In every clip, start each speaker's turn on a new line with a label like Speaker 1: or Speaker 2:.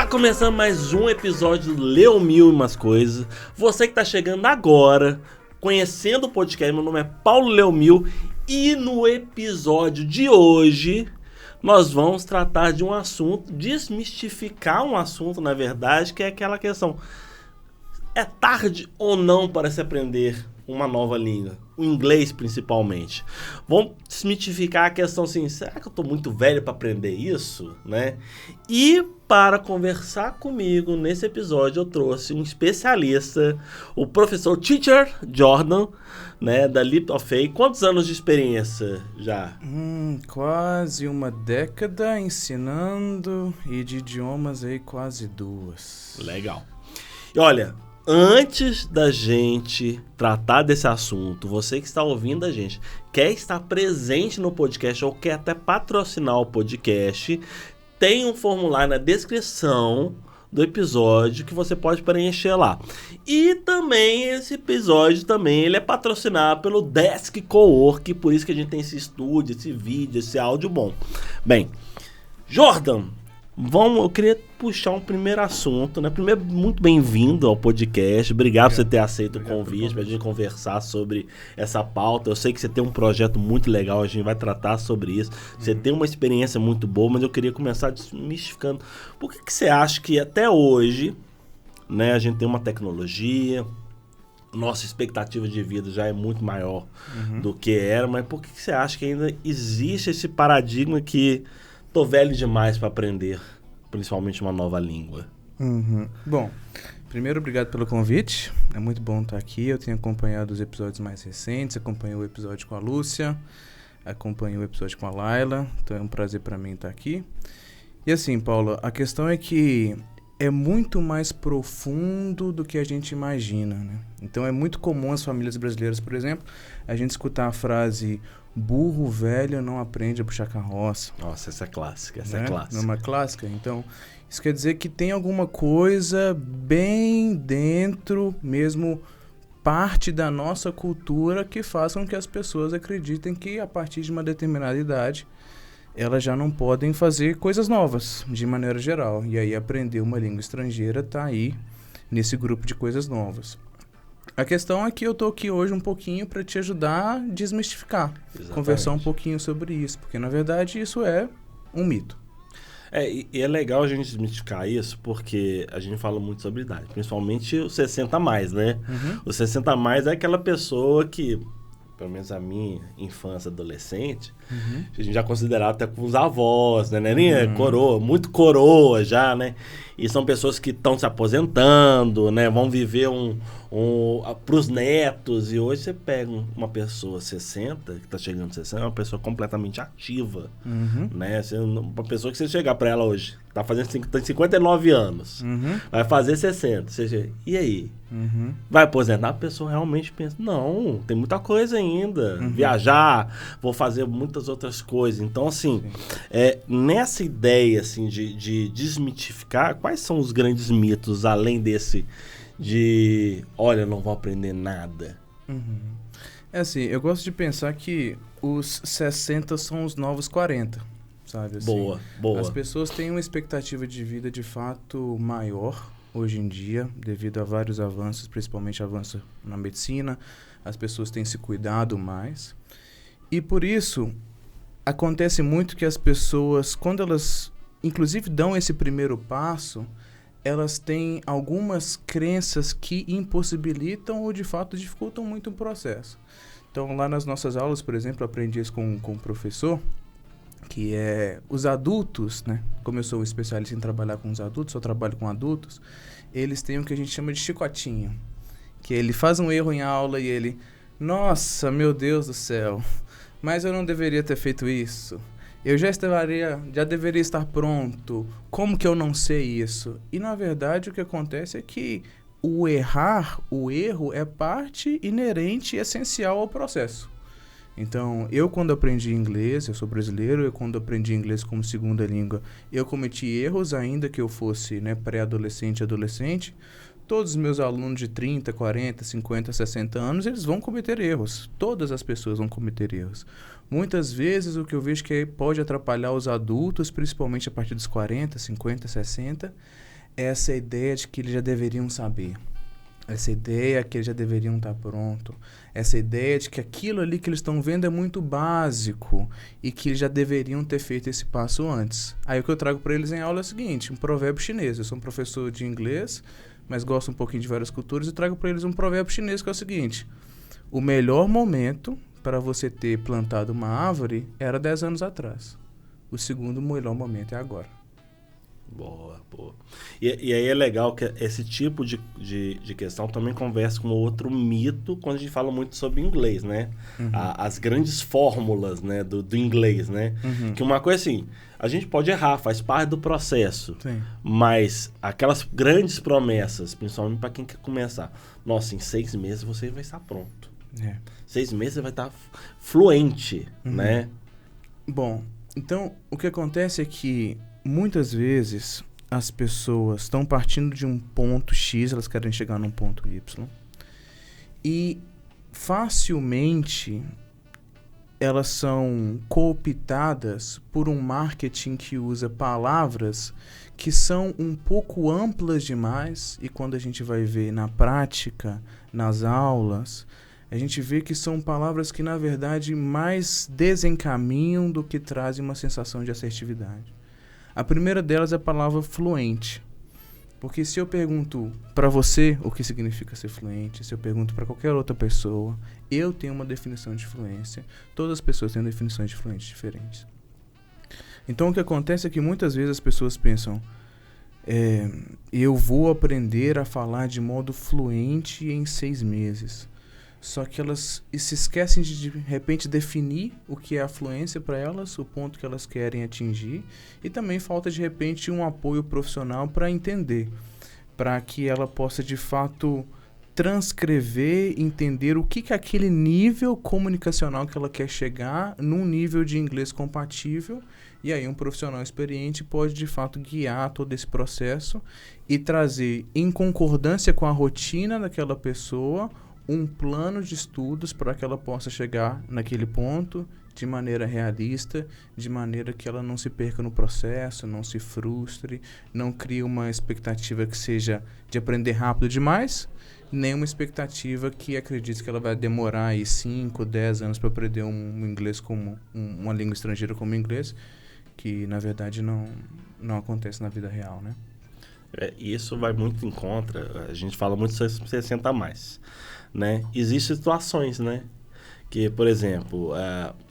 Speaker 1: Começando mais um episódio do Leu Mil e Umas Coisas. Você que tá chegando agora, conhecendo o podcast, meu nome é Paulo Leu Mil. E no episódio de hoje, nós vamos tratar de um assunto, desmistificar um assunto, na verdade, que é aquela questão: é tarde ou não para se aprender uma nova língua? O inglês, principalmente. Vamos desmitificar a questão assim: será que eu estou muito velho para aprender isso? Né? E para conversar comigo nesse episódio, eu trouxe um especialista, o professor Teacher Jordan, né, da Leap of Faith. Quantos anos de experiência já?
Speaker 2: Quase uma década ensinando, e de idiomas aí quase 2.
Speaker 1: Legal. E olha, antes da gente tratar desse assunto, você que está ouvindo a gente, quer estar presente no podcast ou quer até patrocinar o podcast, tem um formulário na descrição do episódio que você pode preencher lá. E também esse episódio também ele é patrocinado pelo Desk Cowork, por isso que a gente tem esse estúdio, esse vídeo, esse áudio bom. Bem, Jordan, eu queria puxar um primeiro assunto, né? Primeiro, muito bem-vindo ao podcast. Obrigado por você ter aceito o convite para a gente conversar sobre essa pauta. Eu sei que você tem um projeto muito legal, a gente vai tratar sobre isso. Você tem uma experiência muito boa, mas eu queria começar desmistificando. Por que você acha que até hoje, né, a gente tem uma tecnologia, nossa expectativa de vida já é muito maior do que era, mas por que você acha que ainda existe esse paradigma que tô velho demais para aprender, principalmente uma nova língua?
Speaker 2: Bom, primeiro, obrigado pelo convite. É muito bom estar aqui. Eu tenho acompanhado os episódios mais recentes, acompanhei o episódio com a Lúcia, acompanhei o episódio com a Laila, então é um prazer para mim estar aqui. E assim, Paulo, a questão é que é muito mais profundo do que a gente imagina, né? Então é muito comum as famílias brasileiras, por exemplo, a gente escutar a frase: burro velho não aprende a puxar carroça.
Speaker 1: Nossa, essa é clássica,
Speaker 2: Não é uma clássica? Então, isso quer dizer que tem alguma coisa bem dentro, mesmo parte da nossa cultura, que faz com que as pessoas acreditem que a partir de uma determinada idade elas já não podem fazer coisas novas, de maneira geral. E aí aprender uma língua estrangeira está aí nesse grupo de coisas novas. A questão é que eu tô aqui hoje um pouquinho para te ajudar a desmistificar, conversar um pouquinho sobre isso, porque na verdade isso é um mito.
Speaker 1: E é legal a gente desmistificar isso, porque a gente fala muito sobre idade, principalmente os 60 a mais, né? Os 60 a mais é aquela pessoa que, pelo menos a minha infância adolescente, a gente já considerava até com os avós, né? Coroa, muito coroa já, né? E são pessoas que estão se aposentando, né? Vão viver pros netos. E hoje você pega uma pessoa 60, que está chegando a 60, é uma pessoa completamente ativa, né? Uma pessoa que você chegar para ela hoje, tem 59 anos, vai fazer 60. E aí? Vai aposentar? A pessoa realmente pensa: não, tem muita coisa ainda. Viajar, vou fazer muitas outras coisas. Então, assim, nessa ideia assim, de desmitificar, quais são os grandes mitos, além desse de, olha, não vou aprender nada?
Speaker 2: É assim, eu gosto de pensar que os 60 são os novos 40, sabe? Assim,
Speaker 1: boa.
Speaker 2: As pessoas têm uma expectativa de vida de fato maior hoje em dia, devido a vários avanços, principalmente avanço na medicina. As pessoas têm se cuidado mais. E por isso, acontece muito que as pessoas, quando elas, inclusive, dão esse primeiro passo, elas têm algumas crenças que impossibilitam ou, de fato, dificultam muito o processo. Então, lá nas nossas aulas, por exemplo, eu aprendi isso com um professor, que é os adultos, né? Como eu sou um especialista em trabalhar com os adultos, eu trabalho com adultos, eles têm o que a gente chama de chicotinho, que ele faz um erro em aula e ele: nossa, meu Deus do céu, mas eu não deveria ter feito isso. Eu já deveria estar pronto. Como que eu não sei isso? E, na verdade, o que acontece é que o erro é parte inerente e essencial ao processo. Então, eu quando aprendi inglês, eu sou brasileiro, eu quando aprendi inglês como segunda língua, eu cometi erros ainda que eu fosse, né, pré-adolescente e adolescente. Todos os meus alunos de 30, 40, 50, 60 anos, eles vão cometer erros. Todas as pessoas vão cometer erros. Muitas vezes o que eu vejo que pode atrapalhar os adultos, principalmente a partir dos 40, 50, 60, é essa ideia de que eles já deveriam saber. Essa ideia que eles já deveriam estar pronto. Essa ideia de que aquilo ali que eles estão vendo é muito básico e que eles já deveriam ter feito esse passo antes. Aí o que eu trago para eles em aula é o seguinte, um provérbio chinês. Eu sou um professor de inglês, mas gosto um pouquinho de várias culturas e trago para eles um provérbio chinês que é o seguinte: o melhor momento para você ter plantado uma árvore era 10 anos atrás. O segundo melhor momento é agora.
Speaker 1: Boa, boa. E aí é legal que esse tipo de questão também conversa com outro mito quando a gente fala muito sobre inglês, né? Uhum. As grandes fórmulas, né, do inglês, né? Uhum. Que uma coisa assim, a gente pode errar, faz parte do processo. Sim. Mas aquelas grandes promessas, principalmente para quem quer começar. Nossa, em 6 meses você vai estar pronto. 6 meses você vai estar fluente, né?
Speaker 2: Bom, então o que acontece é que muitas vezes as pessoas estão partindo de um ponto X, elas querem chegar num ponto Y. E facilmente elas são cooptadas por um marketing que usa palavras que são um pouco amplas demais. E quando a gente vai ver na prática, nas aulas, a gente vê que são palavras que na verdade mais desencaminham do que trazem uma sensação de assertividade. A primeira delas é a palavra fluente. Porque se eu pergunto para você o que significa ser fluente, se eu pergunto para qualquer outra pessoa, eu tenho uma definição de fluência. Todas as pessoas têm definições de fluente diferentes. Então o que acontece é que muitas vezes as pessoas pensam, eu vou aprender a falar de modo fluente em 6 meses. Só que elas se esquecem de repente definir o que é a fluência para elas, o ponto que elas querem atingir, e também falta de repente um apoio profissional para entender, para que ela possa de fato transcrever, entender o que é aquele nível comunicacional que ela quer chegar num nível de inglês compatível, e aí um profissional experiente pode de fato guiar todo esse processo e trazer em concordância com a rotina daquela pessoa um plano de estudos para que ela possa chegar naquele ponto de maneira realista, de maneira que ela não se perca no processo, não se frustre, não crie uma expectativa que seja de aprender rápido demais, nem uma expectativa que acredite que ela vai demorar aí 5, 10 anos para aprender um inglês como uma língua estrangeira como inglês, que na verdade não acontece na vida real, né?
Speaker 1: Isso vai muito em contra, a gente fala muito sobre 60 a mais. Né? Existem situações, né? Que, por exemplo,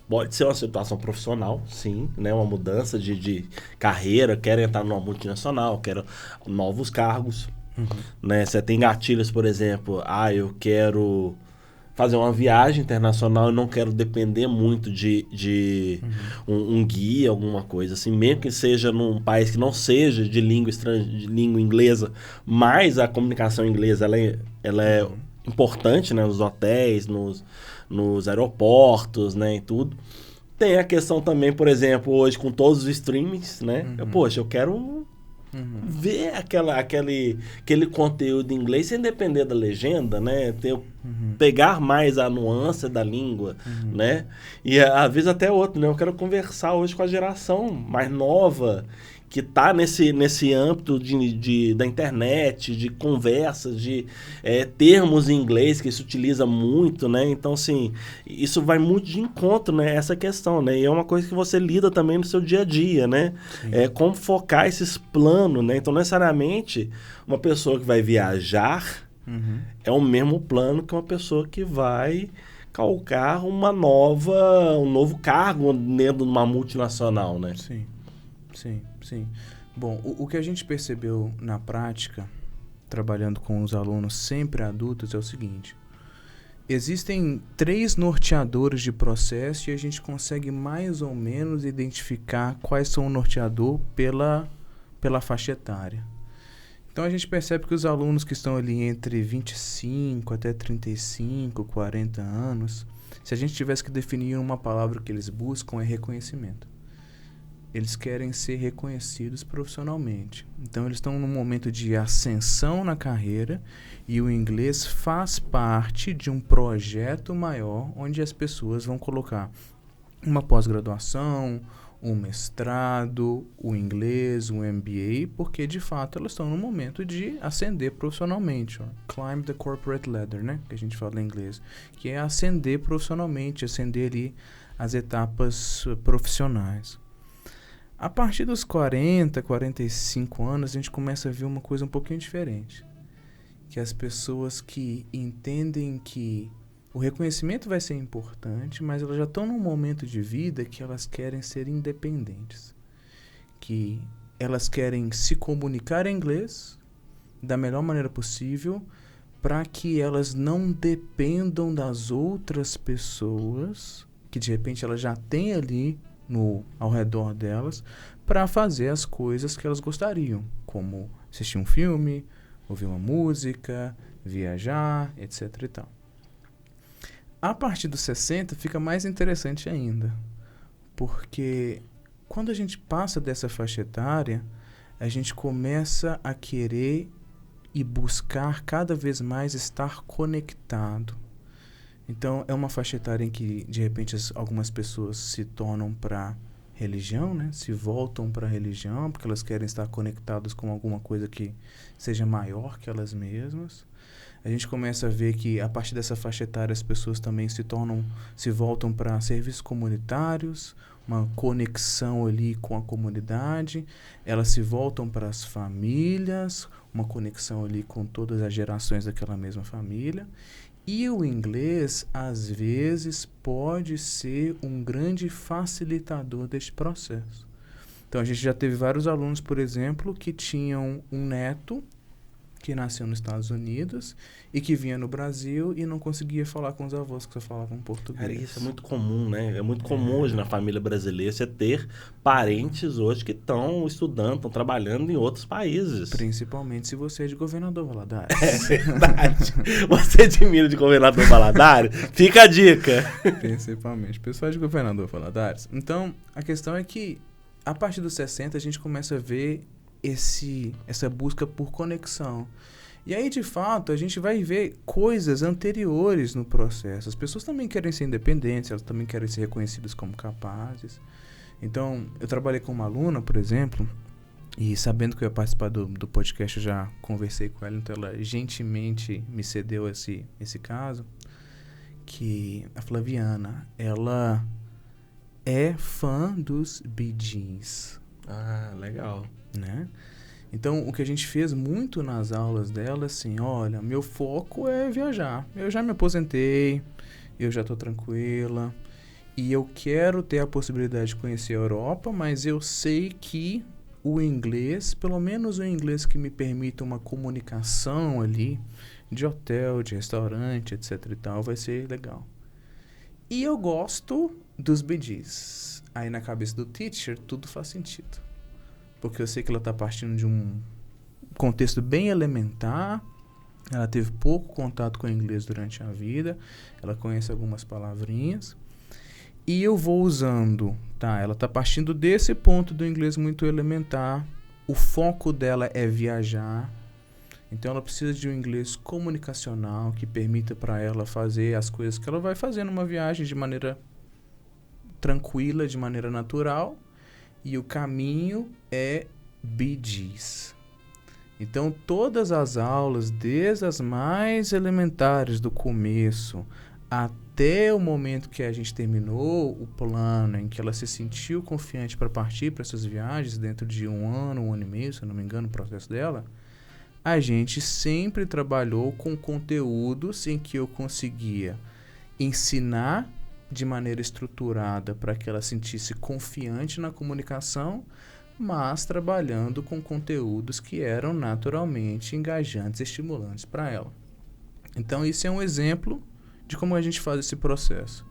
Speaker 1: pode ser uma situação profissional, sim, né? Uma mudança de carreira, quero entrar numa multinacional, quero novos cargos, né? Você tem gatilhos, por exemplo, eu quero fazer uma viagem internacional e não quero depender muito de um guia, alguma coisa assim, mesmo que seja num país que não seja de língua inglesa, mas a comunicação inglesa ela é importante, né, nos hotéis, nos aeroportos, né, e tudo. Tem a questão também, por exemplo, hoje com todos os streamings, né, eu quero ver aquele conteúdo em inglês sem depender da legenda, né, pegar mais a nuance da língua, né, e às vezes até outro, né, eu quero conversar hoje com a geração mais nova, que está nesse âmbito da internet, de conversas, de termos em inglês que se utiliza muito, né? Então, assim, isso vai muito de encontro, né? Essa questão, né? E é uma coisa que você lida também no seu dia a dia, né? Como focar esses planos, né? Então, necessariamente, uma pessoa que vai viajar é o mesmo plano que uma pessoa que vai calcar um novo cargo dentro de uma multinacional, né?
Speaker 2: Sim. Bom, o que a gente percebeu na prática, trabalhando com os alunos sempre adultos, é o seguinte: existem 3 norteadores de processo e a gente consegue mais ou menos identificar quais são o norteador pela faixa etária. Então a gente percebe que os alunos que estão ali entre 25 até 35, 40 anos, se a gente tivesse que definir uma palavra que eles buscam, é reconhecimento. Eles querem ser reconhecidos profissionalmente. Então, eles estão num momento de ascensão na carreira e o inglês faz parte de um projeto maior onde as pessoas vão colocar uma pós-graduação um mestrado, o inglês, um MBA, porque de fato elas estão no momento de ascender profissionalmente. Ó. Climb the corporate ladder, né? Que a gente fala em inglês. Que é ascender profissionalmente, ascender ali as etapas profissionais. A partir dos 40, 45 anos, a gente começa a ver uma coisa um pouquinho diferente. Que as pessoas que entendem que o reconhecimento vai ser importante, mas elas já estão num momento de vida que elas querem ser independentes. Que elas querem se comunicar em inglês da melhor maneira possível para que elas não dependam das outras pessoas que de repente elas já têm ali ao redor delas para fazer as coisas que elas gostariam, como assistir um filme, ouvir uma música, viajar, etc. e tal. A partir dos 60 fica mais interessante ainda, porque quando a gente passa dessa faixa etária, a gente começa a querer e buscar cada vez mais estar conectado. Então, é uma faixa etária em que, de repente, algumas pessoas se tornam para religião, né? Se voltam para a religião, porque elas querem estar conectadas com alguma coisa que seja maior que elas mesmas. A gente começa a ver que, a partir dessa faixa etária, as pessoas também se voltam para serviços comunitários, uma conexão ali com a comunidade. Elas se voltam para as famílias, uma conexão ali com todas as gerações daquela mesma família. E o inglês, às vezes, pode ser um grande facilitador deste processo. Então, a gente já teve vários alunos, por exemplo, que tinham um neto que nasceu nos Estados Unidos e que vinha no Brasil e não conseguia falar com os avós que só falavam português.
Speaker 1: Cara, isso é muito comum, né? É muito comum hoje na família brasileira você ter parentes hoje que estão estudando, estão trabalhando em outros países.
Speaker 2: Principalmente se você é de Governador Valadares.
Speaker 1: É verdade. Você é de Minas de Governador Valadares? Fica a dica.
Speaker 2: Principalmente. Pessoal de Governador Valadares. Então, a questão é que a partir dos 60 a gente começa a ver essa busca por conexão. E aí, de fato, a gente vai ver coisas anteriores no processo. As pessoas também querem ser independentes, elas também querem ser reconhecidas como capazes. Então, eu trabalhei com uma aluna, por exemplo, e sabendo que eu ia participar do podcast, eu já conversei com ela, então ela gentilmente me cedeu esse caso, que a Flaviana, ela é fã dos Bee Gees.
Speaker 1: Ah, legal.
Speaker 2: Né? Então, o que a gente fez muito nas aulas dela, assim, olha, meu foco é viajar. Eu já me aposentei, eu já estou tranquila, e eu quero ter a possibilidade de conhecer a Europa, mas eu sei que o inglês, pelo menos o inglês que me permita uma comunicação ali, de hotel, de restaurante, etc e tal, vai ser legal. E eu gosto dos Bee Gees. Aí na cabeça do teacher, tudo faz sentido. Porque eu sei que ela está partindo de um contexto bem elementar, ela teve pouco contato com o inglês durante a vida, ela conhece algumas palavrinhas, e eu vou usando, tá? Ela está partindo desse ponto do inglês muito elementar, o foco dela é viajar, então ela precisa de um inglês comunicacional que permita para ela fazer as coisas que ela vai fazer numa viagem de maneira tranquila, de maneira natural. E o caminho é Bee Gees. Então, todas as aulas, desde as mais elementares do começo até o momento que a gente terminou o plano, em que ela se sentiu confiante para partir para essas viagens, dentro de um ano e meio, se eu não me engano, o processo dela, a gente sempre trabalhou com conteúdos em que eu conseguia ensinar de maneira estruturada para que ela sentisse confiante na comunicação, mas trabalhando com conteúdos que eram naturalmente engajantes e estimulantes para ela. Então, isso é um exemplo de como a gente faz esse processo.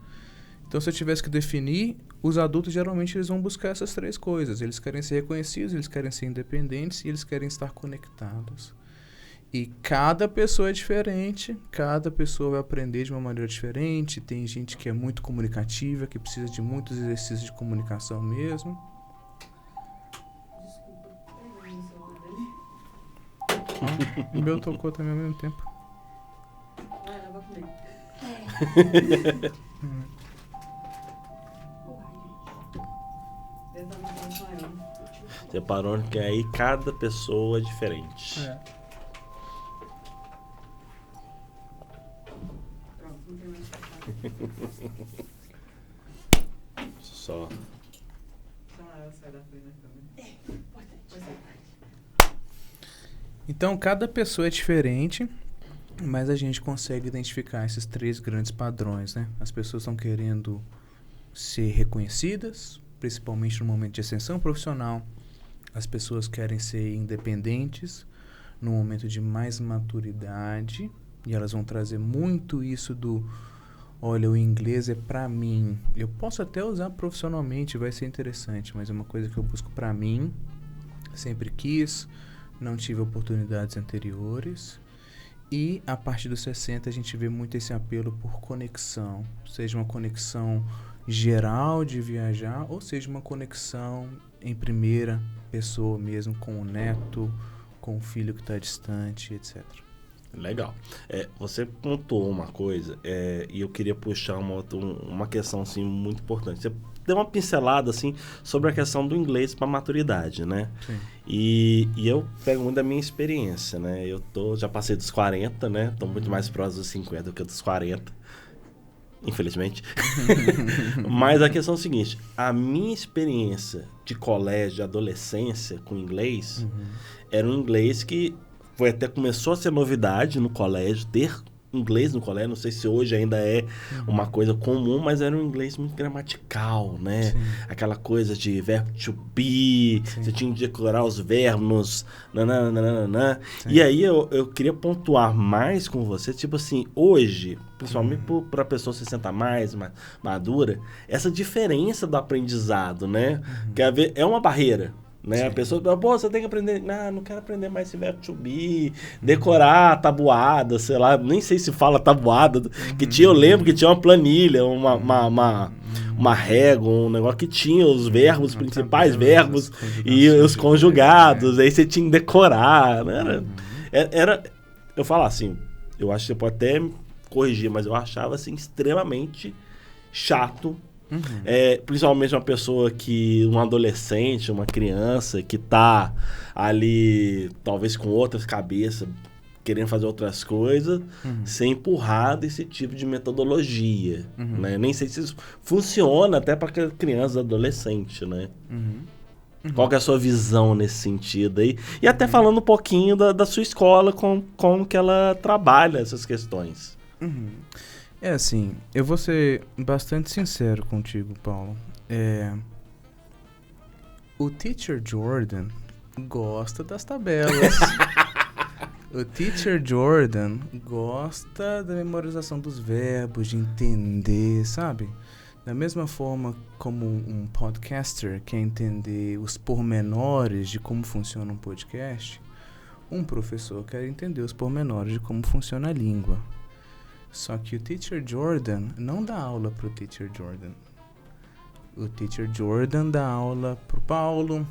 Speaker 2: Então, se eu tivesse que definir, os adultos geralmente eles vão buscar essas três coisas. Eles querem ser reconhecidos, eles querem ser independentes e eles querem estar conectados. E cada pessoa é diferente, cada pessoa vai aprender de uma maneira diferente. Tem gente que é muito comunicativa, que precisa de muitos exercícios de comunicação mesmo.
Speaker 3: Desculpa, pega o celular dele.
Speaker 2: O meu tocou também ao mesmo tempo.
Speaker 3: Vai, leva comigo. Deve
Speaker 1: Separou que aí cada pessoa é diferente.
Speaker 3: Pronto, não tem mais que falar.
Speaker 1: Só.
Speaker 3: Então ela sai da frente da câmera. Pois é.
Speaker 2: Então, cada pessoa é diferente, mas a gente consegue identificar esses 3 grandes padrões, né? As pessoas estão querendo ser reconhecidas, principalmente no momento de ascensão profissional. As pessoas querem ser independentes no momento de mais maturidade, e elas vão trazer muito isso do: olha, o inglês é pra mim. Eu posso até usar profissionalmente, vai ser interessante, mas é uma coisa que eu busco pra mim, sempre quis, não tive oportunidades anteriores. E a partir dos 60 a gente vê muito esse apelo por conexão, seja uma conexão geral de viajar, ou seja uma conexão em primeira pessoa mesmo, com o neto, com o filho que está distante, etc.
Speaker 1: Legal. Você pontuou uma coisa, e eu queria puxar uma questão assim, muito importante. Você deu uma pincelada assim, sobre a questão do inglês para maturidade, né?
Speaker 2: Sim.
Speaker 1: E eu pego muito da minha experiência, né? Já passei dos 40, né? Estou muito mais próximo dos 50 do que dos 40. Infelizmente. Mas a questão é o seguinte: a minha experiência de colégio, de adolescência com inglês, era um inglês que começou a ser novidade no colégio, ter inglês no colégio. Não sei se hoje ainda é uma coisa comum, mas era um inglês muito gramatical, né?
Speaker 2: Sim.
Speaker 1: Aquela coisa de verbo to be,
Speaker 2: Sim.
Speaker 1: você tinha que decorar os verbos, nananana.
Speaker 2: Sim.
Speaker 1: E aí eu queria pontuar mais com você, tipo assim, hoje, principalmente para a pessoa se sentar mais madura, essa diferença do aprendizado, né? Quer ver? É uma barreira. Né? A pessoa fala: pô, você tem que aprender. Não quero aprender mais esse verbo to be, decorar tabuada, sei lá, nem sei se fala tabuada. Eu lembro que tinha uma planilha, uma régua, um negócio que tinha os verbos, principais verbos e os conjugados. Aí você tinha que decorar. Né? Eu falo assim, eu acho que você pode até me corrigir, mas eu achava assim extremamente chato. Principalmente uma pessoa um adolescente, uma criança que tá ali talvez com outras cabeças, querendo fazer outras coisas, ser empurrado esse tipo de metodologia, né? Nem sei se isso funciona até para criança, adolescente, né? Qual que é a sua visão nesse sentido aí? E até falando um pouquinho da sua escola, como que ela trabalha essas questões.
Speaker 2: É assim, eu vou ser bastante sincero contigo, Paulo. O Teacher Jordan gosta das tabelas. O Teacher Jordan gosta da memorização dos verbos, de entender, sabe? Da mesma forma como um podcaster quer entender os pormenores de como funciona um podcast, um professor quer entender os pormenores de como funciona a língua. Só que o Teacher Jordan não dá aula pro Teacher Jordan. O Teacher Jordan dá aula pro Paulo,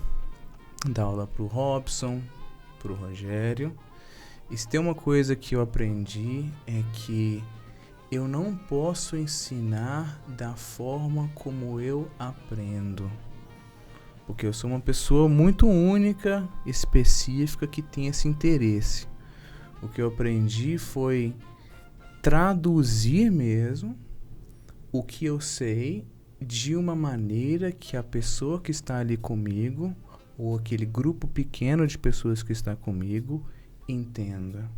Speaker 2: dá aula pro Robson, pro Rogério. E se tem uma coisa que eu aprendi é que eu não posso ensinar da forma como eu aprendo. Porque eu sou uma pessoa muito única, específica, que tem esse interesse. O que eu aprendi foi traduzir mesmo o que eu sei de uma maneira que a pessoa que está ali comigo, ou aquele grupo pequeno de pessoas que está comigo, entenda.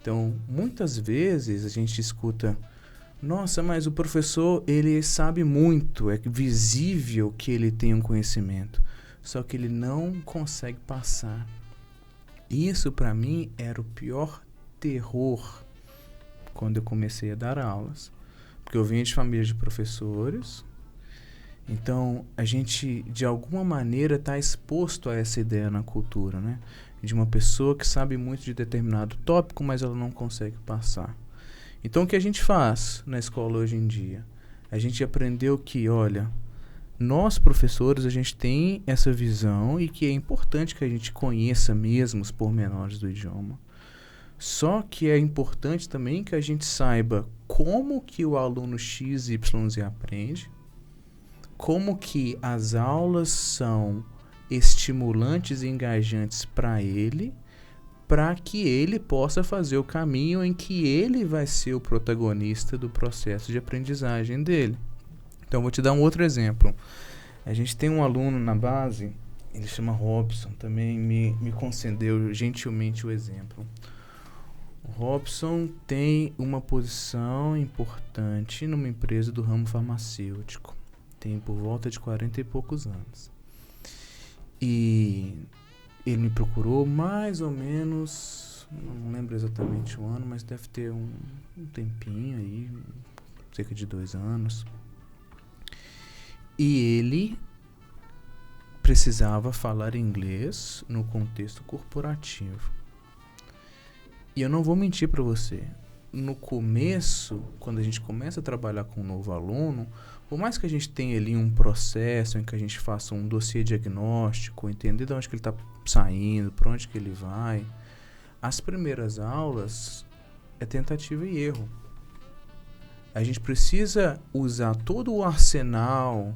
Speaker 2: Então, muitas vezes a gente escuta: nossa, mas o professor, ele sabe muito, é visível que ele tem um conhecimento, só que ele não consegue passar. Isso para mim era o pior terror quando eu comecei a dar aulas, porque eu vinha de família de professores. Então a gente de alguma maneira está exposto a essa ideia na cultura, né? De uma pessoa que sabe muito de determinado tópico, mas ela não consegue passar. Então o que a gente faz na escola hoje em dia? A gente aprendeu que, olha, nós professores, a gente tem essa visão e que é importante que a gente conheça mesmo os pormenores do idioma. Só que é importante também que a gente saiba como que o aluno XYZ aprende, como que as aulas são estimulantes e engajantes para que ele possa fazer o caminho em que ele vai ser o protagonista do processo de aprendizagem dele. Então, vou te dar um outro exemplo. A gente tem um aluno na base, ele chama Robson, também me concedeu gentilmente o exemplo. O Robson tem uma posição importante numa empresa do ramo farmacêutico. Tem por volta de 40 e poucos anos. E ele me procurou mais ou menos, não lembro exatamente o ano, mas deve ter um tempinho aí, cerca de 2 anos. E ele precisava falar inglês no contexto corporativo. E eu não vou mentir para você. No começo, quando a gente começa a trabalhar com um novo aluno, por mais que a gente tenha ali um processo em que a gente faça um dossiê diagnóstico, entender de onde que ele está saindo, para onde que ele vai, as primeiras aulas é tentativa e erro. A gente precisa usar todo o arsenal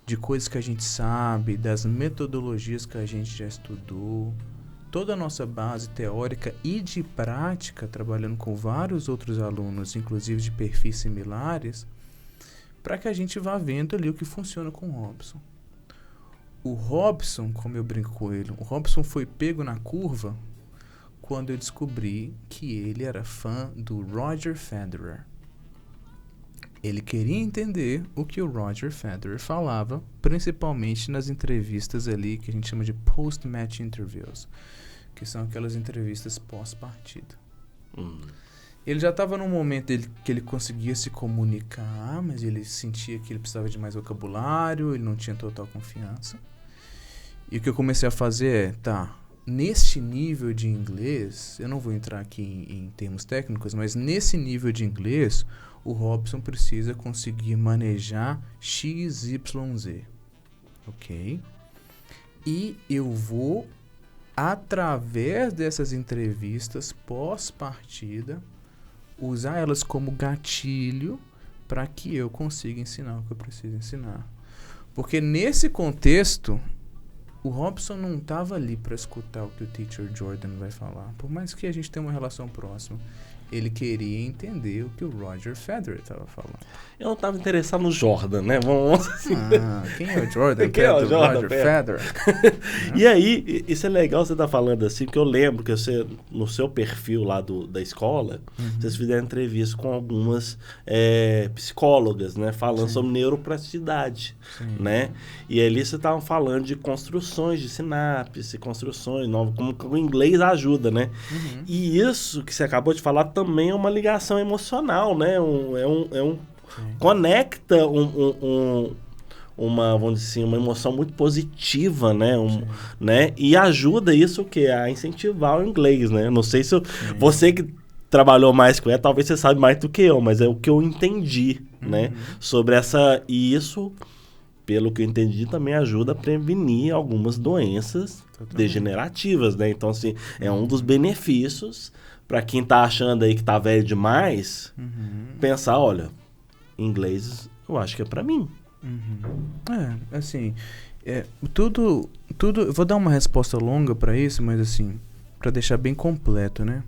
Speaker 2: de coisas que a gente sabe, das metodologias que a gente já estudou, toda a nossa base teórica e de prática, trabalhando com vários outros alunos, inclusive de perfis similares, para que a gente vá vendo ali o que funciona com o Robson. O Robson, como eu brinco com ele, o Robson foi pego na curva quando eu descobri que ele era fã do Roger Federer. Ele queria entender o que o Roger Federer falava, principalmente nas entrevistas ali que a gente chama de post-match interviews, que são aquelas entrevistas pós-partida. Ele já estava num momento que ele conseguia se comunicar, mas ele sentia que ele precisava de mais vocabulário, ele não tinha total confiança. E o que eu comecei a fazer é, neste nível de inglês, eu não vou entrar aqui em termos técnicos, mas nesse nível de inglês, o Robson precisa conseguir manejar XYZ, ok? E eu vou, através dessas entrevistas pós-partida, usar elas como gatilho para que eu consiga ensinar o que eu preciso ensinar. Porque nesse contexto, o Robson não estava ali para escutar o que o Teacher Jordan vai falar. Por mais que a gente tenha uma relação próxima, ele queria entender o que o Roger Federer estava falando.
Speaker 1: Eu não estava interessado no Jordan, né? Vamos assim.
Speaker 2: Quem é o Jordan?
Speaker 1: Quem é o Jordan?
Speaker 2: Roger Federer.
Speaker 1: E aí, isso é legal você estar falando assim, porque eu lembro que você, no seu perfil lá da escola, vocês fizeram entrevista com algumas psicólogas, né? Falando sobre neuroplasticidade, né? E ali você estava falando de construções de sinapse, construções novas, como que o inglês ajuda, né? E isso que você acabou de falar também é uma ligação emocional, né? Conecta uma, vamos dizer assim, uma emoção muito positiva, né? Né? E ajuda isso o quê? A incentivar o inglês, né? Não sei se você que trabalhou mais com ela, talvez você sabe mais do que eu, mas é o que eu entendi, né? Sobre essa... E isso, pelo que eu entendi, também ajuda a prevenir algumas doenças degenerativas, né? Então, assim, é um dos benefícios para quem tá achando aí que tá velho demais, pensar, olha, inglês eu acho que é para mim.
Speaker 2: Tudo, eu vou dar uma resposta longa para isso, mas assim, para deixar bem completo, né?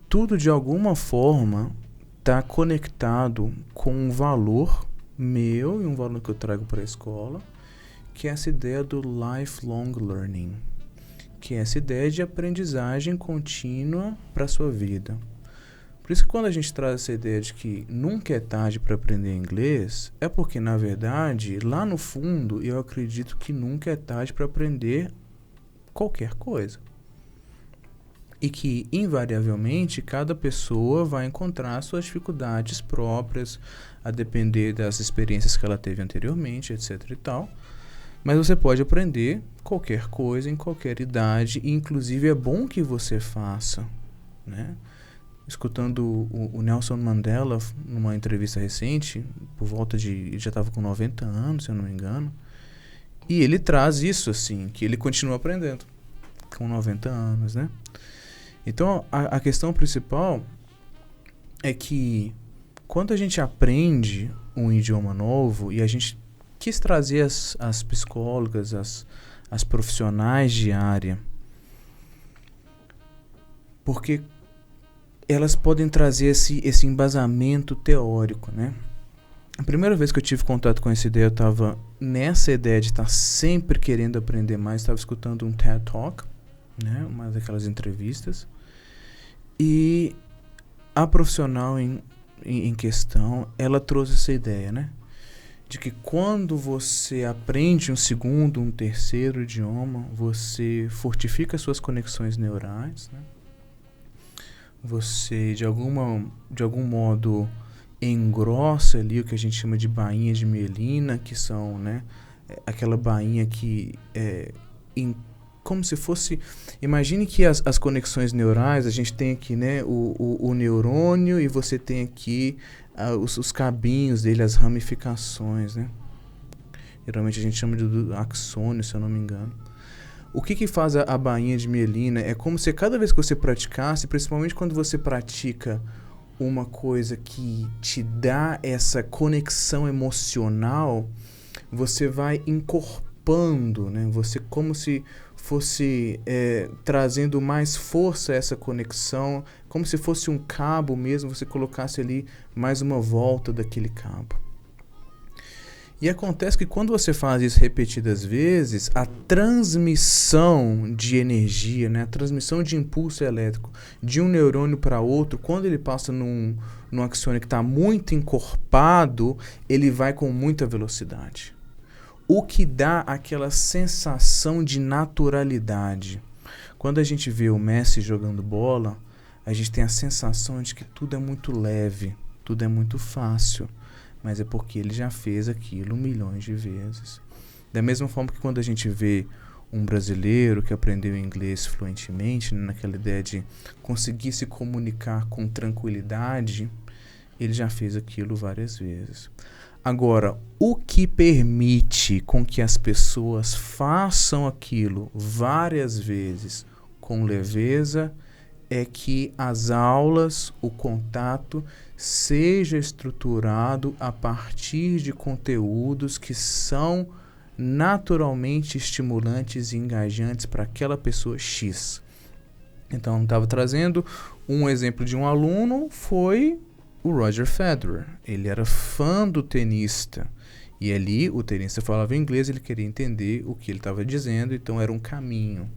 Speaker 2: Tudo de alguma forma tá conectado com um valor meu e um valor que eu trago para a escola, que é essa ideia do lifelong learning, que é essa ideia de aprendizagem contínua para a sua vida. Por isso que quando a gente traz essa ideia de que nunca é tarde para aprender inglês, é porque, na verdade, lá no fundo, eu acredito que nunca é tarde para aprender qualquer coisa. E que, invariavelmente, cada pessoa vai encontrar suas dificuldades próprias, a depender das experiências que ela teve anteriormente, etc. e tal. Mas você pode aprender qualquer coisa, em qualquer idade, e inclusive é bom que você faça, né? Escutando o Nelson Mandela numa entrevista recente, por volta de... Ele já estava com 90 anos, se eu não me engano. E ele traz isso, assim, que ele continua aprendendo com 90 anos, né? Então, a questão principal é que quando a gente aprende um idioma novo e a gente quis trazer as psicólogas, as profissionais de área, porque elas podem trazer esse embasamento teórico, né? A primeira vez que eu tive contato com essa ideia, eu estava nessa ideia de estar sempre querendo aprender mais, estava escutando um TED Talk, né? Uma daquelas entrevistas, e a profissional em questão, ela trouxe essa ideia, né? De que quando você aprende um segundo, um terceiro idioma, você fortifica suas conexões neurais, né? Você, de algum modo, engrossa ali o que a gente chama de bainha de mielina, que são, né, aquela bainha que como se fosse... Imagine que as conexões neurais, a gente tem aqui, né, o neurônio, e você tem aqui os cabinhos dele, as ramificações, né? Geralmente a gente chama de axônio, se eu não me engano. O que faz a bainha de mielina? É como se cada vez que você praticasse, principalmente quando você pratica uma coisa que te dá essa conexão emocional, você vai encorpando, né? Você como se fosse trazendo mais força a essa conexão, como se fosse um cabo mesmo, você colocasse ali mais uma volta daquele cabo. E acontece que quando você faz isso repetidas vezes, a transmissão de energia, né, a transmissão de impulso elétrico de um neurônio para outro, quando ele passa num axônio que está muito encorpado, ele vai com muita velocidade. O que dá aquela sensação de naturalidade. Quando a gente vê o Messi jogando bola, a gente tem a sensação de que tudo é muito leve, tudo é muito fácil. Mas é porque ele já fez aquilo milhões de vezes. Da mesma forma que quando a gente vê um brasileiro que aprendeu inglês fluentemente, né, naquela ideia de conseguir se comunicar com tranquilidade, ele já fez aquilo várias vezes. Agora, o que permite com que as pessoas façam aquilo várias vezes com leveza é que as aulas, o contato, seja estruturado a partir de conteúdos que são naturalmente estimulantes e engajantes para aquela pessoa X. Então, eu estava trazendo um exemplo de um aluno, foi o Roger Federer. Ele era fã do tenista. E ali, o tenista falava inglês, ele queria entender o que ele estava dizendo, então era um caminho.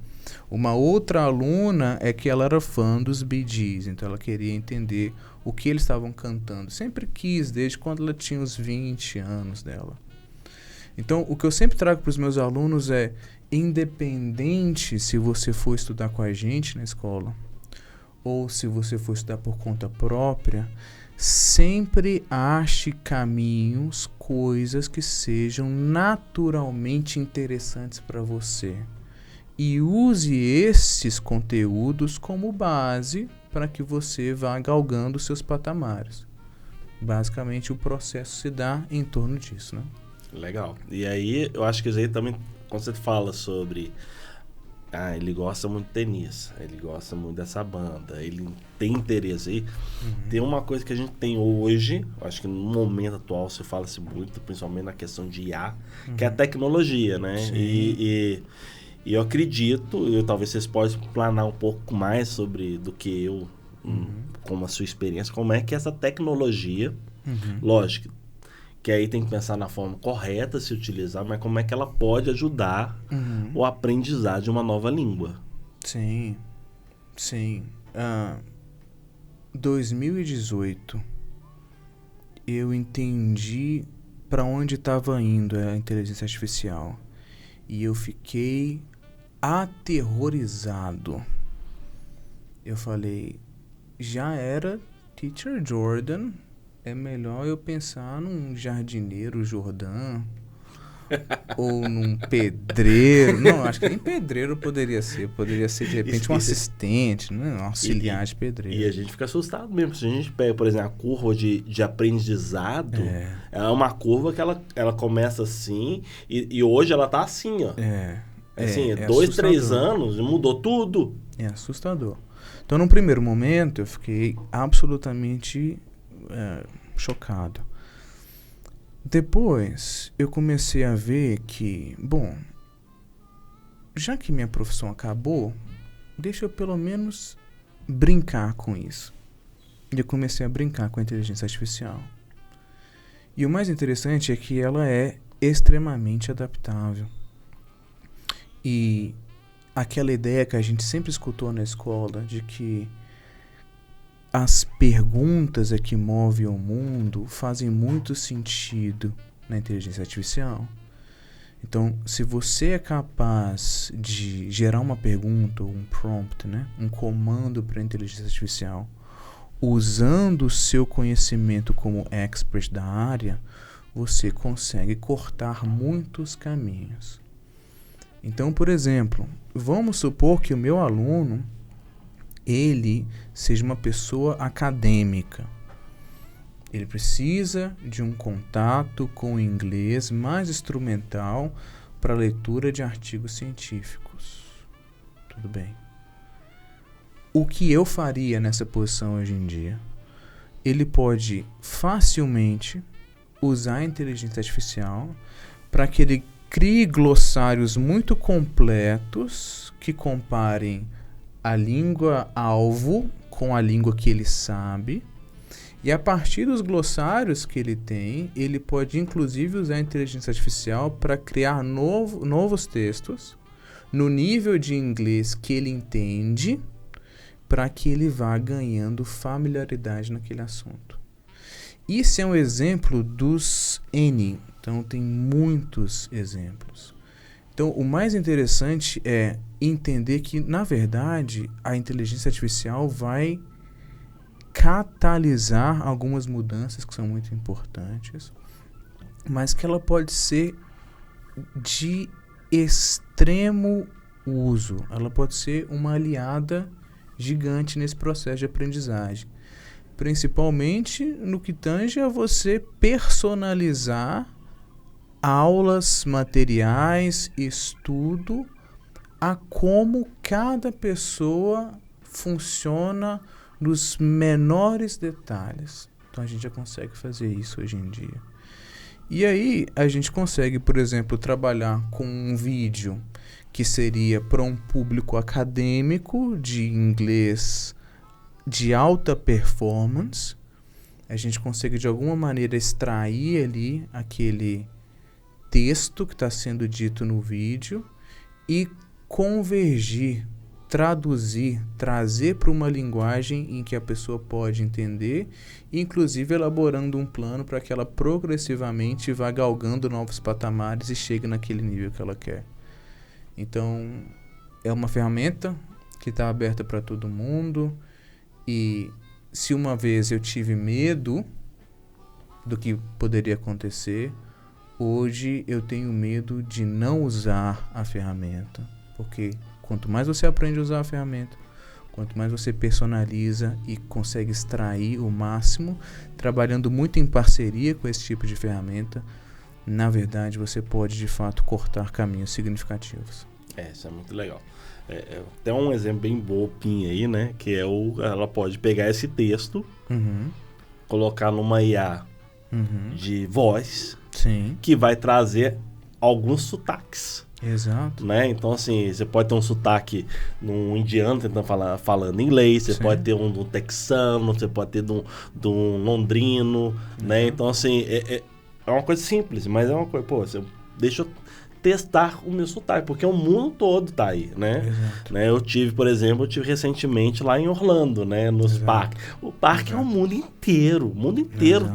Speaker 2: Uma outra aluna é que ela era fã dos Bee Gees, então ela queria entender o que eles estavam cantando. Sempre quis, desde quando ela tinha os 20 anos dela. Então, o que eu sempre trago para os meus alunos é, independente se você for estudar com a gente na escola, ou se você for estudar por conta própria, sempre ache caminhos, coisas que sejam naturalmente interessantes para você. E use esses conteúdos como base para que você vá galgando seus patamares. Basicamente, o processo se dá em torno disso, né?
Speaker 1: Legal. E aí, eu acho que isso aí também, quando você fala sobre... ele gosta muito de tenis, ele gosta muito dessa banda, ele tem interesse aí. Tem uma coisa que a gente tem hoje, acho que no momento atual se fala-se muito, principalmente na questão de IA, que é a tecnologia, né? E eu acredito, talvez vocês possam planar um pouco mais sobre do que eu, como a sua experiência, como é que essa tecnologia, lógico, que aí tem que pensar na forma correta de se utilizar, mas como é que ela pode ajudar o aprendizado de uma nova língua.
Speaker 2: Sim, sim. 2018, eu entendi para onde estava indo a inteligência artificial. E eu fiquei aterrorizado. Eu falei, já era Teacher Jordan, é melhor eu pensar num jardineiro Jordan ou num pedreiro. Não, acho que nem pedreiro poderia ser de repente um assistente, né? Um auxiliar de pedreiro.
Speaker 1: E a gente fica assustado mesmo. Se a gente pega, por exemplo, a curva de aprendizado, é uma curva que ela começa assim e hoje ela tá assim, ó. Assim, 2, 3 anos mudou tudo.
Speaker 2: É assustador. Então, num primeiro momento, eu fiquei absolutamente chocado. Depois, eu comecei a ver que, bom, já que minha profissão acabou, deixa eu pelo menos brincar com isso. E eu comecei a brincar com a inteligência artificial. E o mais interessante é que ela é extremamente adaptável. E aquela ideia que a gente sempre escutou na escola de que as perguntas é que movem o mundo fazem muito sentido na inteligência artificial. Então, se você é capaz de gerar uma pergunta, um prompt, né, um comando para a inteligência artificial, usando o seu conhecimento como expert da área, você consegue cortar muitos caminhos. Então, por exemplo, vamos supor que o meu aluno ele seja uma pessoa acadêmica. Ele precisa de um contato com o inglês mais instrumental para leitura de artigos científicos. Tudo bem. O que eu faria nessa posição hoje em dia? Ele pode facilmente usar a inteligência artificial para que ele crie glossários muito completos que comparem a língua alvo com a língua que ele sabe. E a partir dos glossários que ele tem, ele pode inclusive usar a inteligência artificial para criar novos textos no nível de inglês que ele entende, para que ele vá ganhando familiaridade naquele assunto. Isso é um exemplo dos N. Então tem muitos exemplos. Então o mais interessante é entender que, na verdade, a inteligência artificial vai catalisar algumas mudanças que são muito importantes, mas que ela pode ser de extremo uso. Ela pode ser uma aliada gigante nesse processo de aprendizagem, principalmente no que tange a você personalizar aulas, materiais, estudo, a como cada pessoa funciona nos menores detalhes. Então a gente já consegue fazer isso hoje em dia. E aí a gente consegue, por exemplo, trabalhar com um vídeo que seria para um público acadêmico de inglês de alta performance. A gente consegue de alguma maneira extrair ali aquele texto que está sendo dito no vídeo e convergir, traduzir, trazer para uma linguagem em que a pessoa pode entender, inclusive elaborando um plano para que ela progressivamente vá galgando novos patamares e chegue naquele nível que ela quer. Então, é uma ferramenta que está aberta para todo mundo, e se uma vez eu tive medo do que poderia acontecer, hoje eu tenho medo de não usar a ferramenta, porque quanto mais você aprende a usar a ferramenta, quanto mais você personaliza e consegue extrair o máximo, trabalhando muito em parceria com esse tipo de ferramenta, na verdade você pode de fato cortar caminhos significativos.
Speaker 1: Isso é muito legal. Tem um exemplo bem bobinho aí, né? Que é ela pode pegar esse texto, colocar numa IA de voz,
Speaker 2: sim,
Speaker 1: que vai trazer alguns sotaques.
Speaker 2: Exato.
Speaker 1: Né? Então, assim, você pode ter um sotaque num indiano tentando falando inglês, você pode ter um texano, você pode ter de um londrino, né? Então, assim, é uma coisa simples, mas é uma coisa, deixa eu testar o meu sotaque, porque o mundo todo tá aí, né?
Speaker 2: Exato.
Speaker 1: Né? Eu tive recentemente lá em Orlando, né? Nos parques. O parque é o mundo inteiro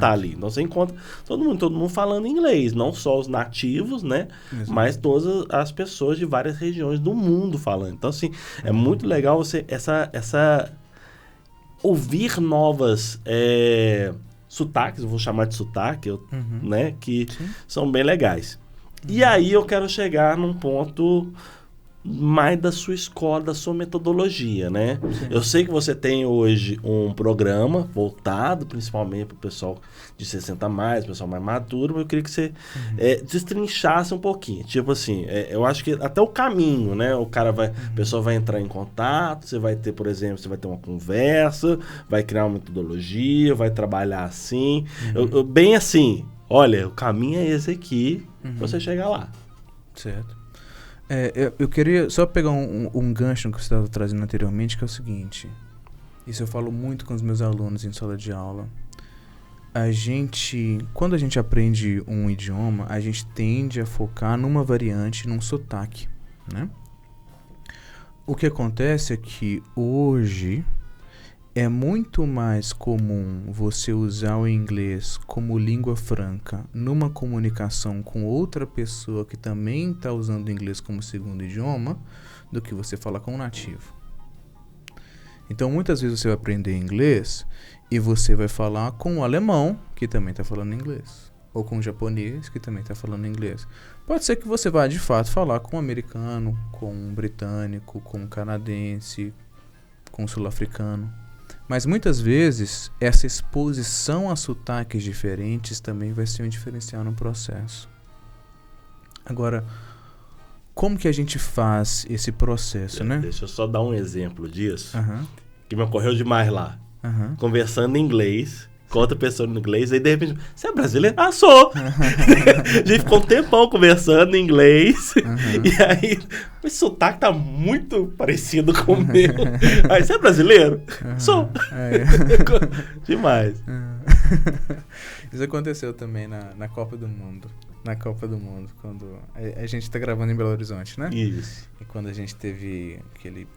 Speaker 1: tá ali. Então você encontra todo mundo falando inglês, não só os nativos, né? Exato. Mas todas as pessoas de várias regiões do mundo falando. Então, assim, é muito legal você ouvir novas sotaques, eu vou chamar de sotaque, né? Que são bem legais. E aí eu quero chegar num ponto mais da sua escola, da sua metodologia, né? Sim. Eu sei que você tem hoje um programa voltado principalmente para o pessoal de 60 mais, pessoal mais maduro, mas eu queria que você destrinchasse um pouquinho. Tipo assim, eu acho que até o caminho, né? O pessoa vai entrar em contato, você vai ter, por exemplo, você vai ter uma conversa, vai criar uma metodologia, vai trabalhar assim, bem assim. olha, o caminho é esse aqui, pra você chegar lá.
Speaker 2: Certo. Eu queria só pegar um gancho que você estava trazendo anteriormente, que é o seguinte. Isso eu falo muito com os meus alunos em sala de aula. Quando a gente aprende um idioma, a gente tende a focar numa variante, num sotaque, né? O que acontece é que hoje é muito mais comum você usar o inglês como língua franca numa comunicação com outra pessoa que também está usando o inglês como segundo idioma do que você falar com um nativo. Então, muitas vezes você vai aprender inglês e você vai falar com o alemão, que também está falando inglês, ou com o japonês, que também está falando inglês. Pode ser que você vá, de fato, falar com um americano, com um britânico, com um canadense, com um sul-africano. Mas, muitas vezes, essa exposição a sotaques diferentes também vai ser um diferencial no processo. Agora, como que a gente faz esse processo, né?
Speaker 1: Deixa eu só dar um exemplo disso,
Speaker 2: Aham.
Speaker 1: que me ocorreu demais lá.
Speaker 2: Aham.
Speaker 1: Conversando em inglês, com outra pessoa no inglês, aí de repente, você é brasileiro? Ah, sou! A gente ficou um tempão conversando em inglês, e aí, o sotaque tá muito parecido com o meu. Aí, você é brasileiro? Sou! Demais.
Speaker 2: Isso aconteceu também na Copa do Mundo. Na Copa do Mundo, quando a gente tá gravando em Belo Horizonte, né?
Speaker 1: Isso.
Speaker 2: E quando a gente teve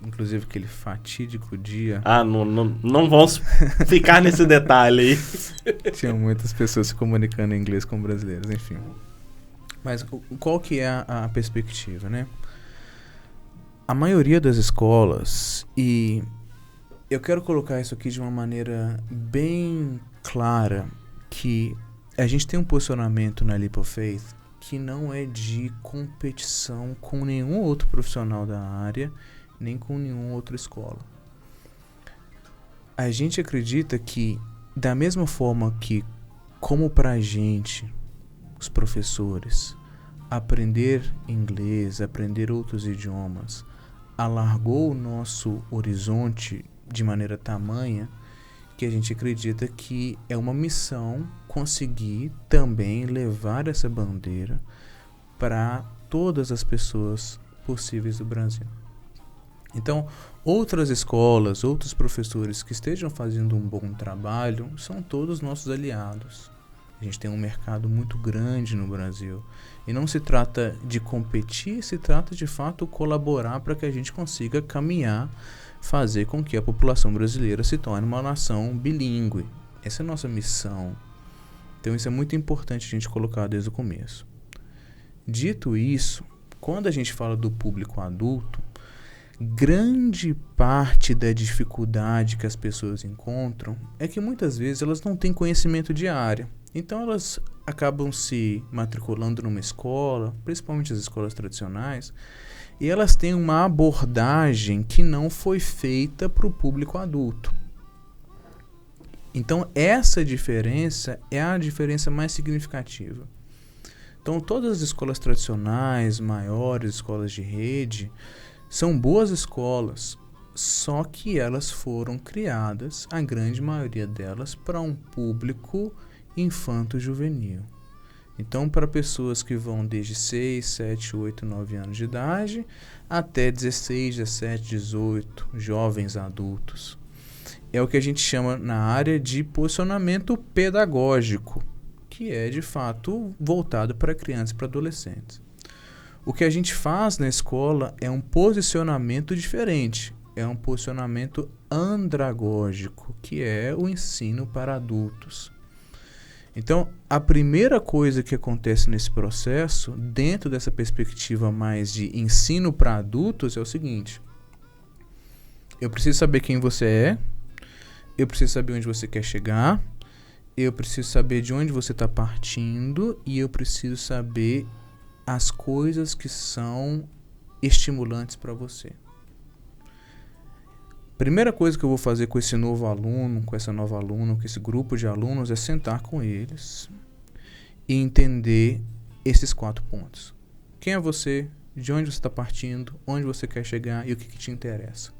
Speaker 2: inclusive aquele fatídico dia...
Speaker 1: Ah, não vamos ficar nesse detalhe aí.
Speaker 2: Tinham muitas pessoas se comunicando em inglês com brasileiros, enfim. Mas qual que é a perspectiva, né? A maioria das escolas, e eu quero colocar isso aqui de uma maneira bem clara, que a gente tem um posicionamento na Leap of Faith que não é de competição com nenhum outro profissional da área, nem com nenhuma outra escola. A gente acredita que, da mesma forma que, como pra gente, os professores, aprender inglês, aprender outros idiomas, alargou o nosso horizonte de maneira tamanha que a gente acredita que é uma missão conseguir também levar essa bandeira para todas as pessoas possíveis do Brasil. Então, outras escolas, outros professores que estejam fazendo um bom trabalho são todos nossos aliados. A gente tem um mercado muito grande no Brasil. E não se trata de competir, se trata de fato colaborar para que a gente consiga caminhar, fazer com que a população brasileira se torne uma nação bilíngue. Essa é a nossa missão. Então isso é muito importante a gente colocar desde o começo. Dito isso, quando a gente fala do público adulto, grande parte da dificuldade que as pessoas encontram é que muitas vezes elas não têm conhecimento de área. Então elas acabam se matriculando numa escola, principalmente as escolas tradicionais, e elas têm uma abordagem que não foi feita para o público adulto. Então essa diferença é a diferença mais significativa. Então todas as escolas tradicionais, maiores, escolas de rede, são boas escolas, só que elas foram criadas, a grande maioria delas, para um público infanto-juvenil. Então, para pessoas que vão desde 6, 7, 8, 9 anos de idade até 16, 17, 18, jovens adultos. É o que a gente chama na área de posicionamento pedagógico, que é, de fato, voltado para crianças e para adolescentes. O que a gente faz na escola é um posicionamento diferente, é um posicionamento andragógico, que é o ensino para adultos. Então, a primeira coisa que acontece nesse processo, dentro dessa perspectiva mais de ensino para adultos, é o seguinte: eu preciso saber quem você é, eu preciso saber onde você quer chegar, eu preciso saber de onde você está partindo e eu preciso saber as coisas que são estimulantes para você. Primeira coisa que eu vou fazer com esse novo aluno, com essa nova aluna, com esse grupo de alunos, é sentar com eles e entender esses 4 pontos. Quem é você? De onde você está partindo? Onde você quer chegar? E o que te interessa?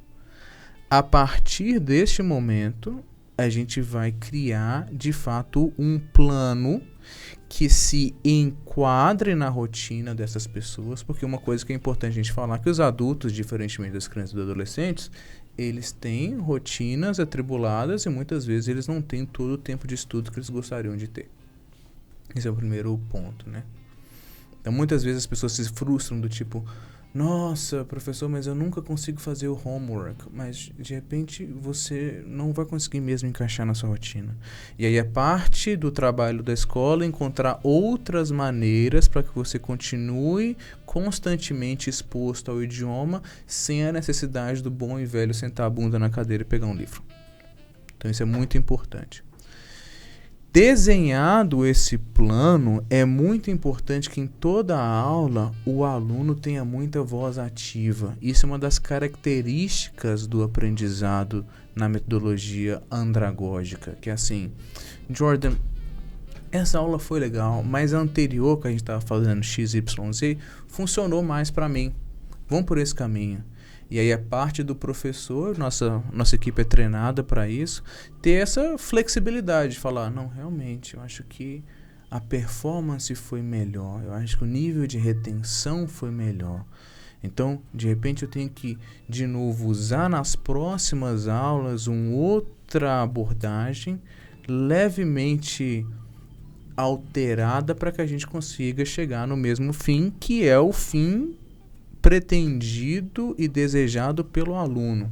Speaker 2: A partir deste momento, a gente vai criar, de fato, um plano que se enquadre na rotina dessas pessoas, porque uma coisa que é importante a gente falar é que os adultos, diferentemente das crianças e dos adolescentes, eles têm rotinas atribuladas e muitas vezes eles não têm todo o tempo de estudo que eles gostariam de ter. Esse é o primeiro ponto, né? Então, muitas vezes as pessoas se frustram do tipo, nossa, professor, mas eu nunca consigo fazer o homework. Mas, de repente, você não vai conseguir mesmo encaixar na sua rotina. E aí é parte do trabalho da escola encontrar outras maneiras para que você continue constantemente exposto ao idioma sem a necessidade do bom e velho sentar a bunda na cadeira e pegar um livro. Então, isso é muito importante. Desenhado esse plano, é muito importante que em toda a aula o aluno tenha muita voz ativa. Isso é uma das características do aprendizado na metodologia andragógica, que é assim, Jordan, essa aula foi legal, mas a anterior que a gente estava fazendo XYZ funcionou mais para mim. Vamos por esse caminho. E aí é parte do professor, nossa equipe é treinada para isso, ter essa flexibilidade de falar, não, realmente, eu acho que a performance foi melhor, eu acho que o nível de retenção foi melhor. Então, de repente, eu tenho que, de novo, usar nas próximas aulas uma outra abordagem levemente alterada para que a gente consiga chegar no mesmo fim, que é o fim pretendido e desejado pelo aluno.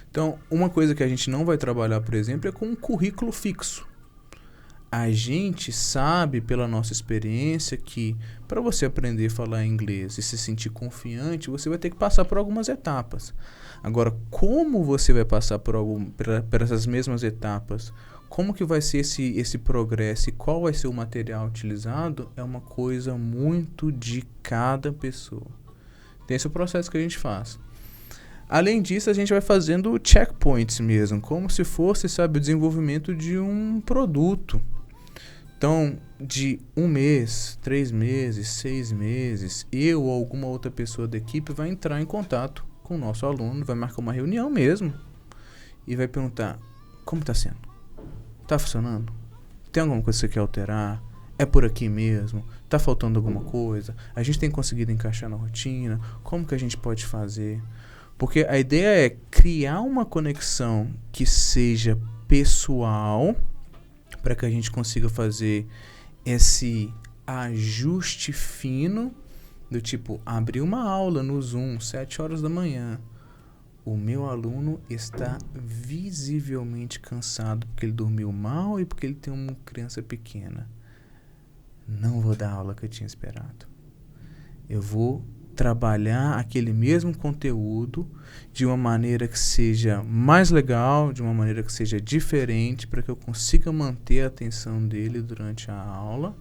Speaker 2: Então, uma coisa que a gente não vai trabalhar, por exemplo, é com um currículo fixo. A gente sabe, pela nossa experiência, que para você aprender a falar inglês e se sentir confiante, você vai ter que passar por algumas etapas. Agora, como você vai passar por essas mesmas etapas? Como que vai ser esse progresso e qual vai ser o material utilizado é uma coisa muito de cada pessoa. Tem esse processo que a gente faz. Além disso, a gente vai fazendo checkpoints mesmo, como se fosse, sabe, o desenvolvimento de um produto. Então, de 1 mês, 3 meses, 6 meses, eu ou alguma outra pessoa da equipe vai entrar em contato com o nosso aluno, vai marcar uma reunião mesmo e vai perguntar, como está sendo? Tá funcionando? Tem alguma coisa que você quer alterar? É por aqui mesmo? Tá faltando alguma coisa? A gente tem conseguido encaixar na rotina? Como que a gente pode fazer? Porque a ideia é criar uma conexão que seja pessoal para que a gente consiga fazer esse ajuste fino do tipo, abrir uma aula no Zoom, 7 horas da manhã. O meu aluno está visivelmente cansado porque ele dormiu mal e porque ele tem uma criança pequena. Não vou dar a aula que eu tinha esperado. Eu vou trabalhar aquele mesmo conteúdo de uma maneira que seja mais legal, de uma maneira que seja diferente, para que eu consiga manter a atenção dele durante a aula,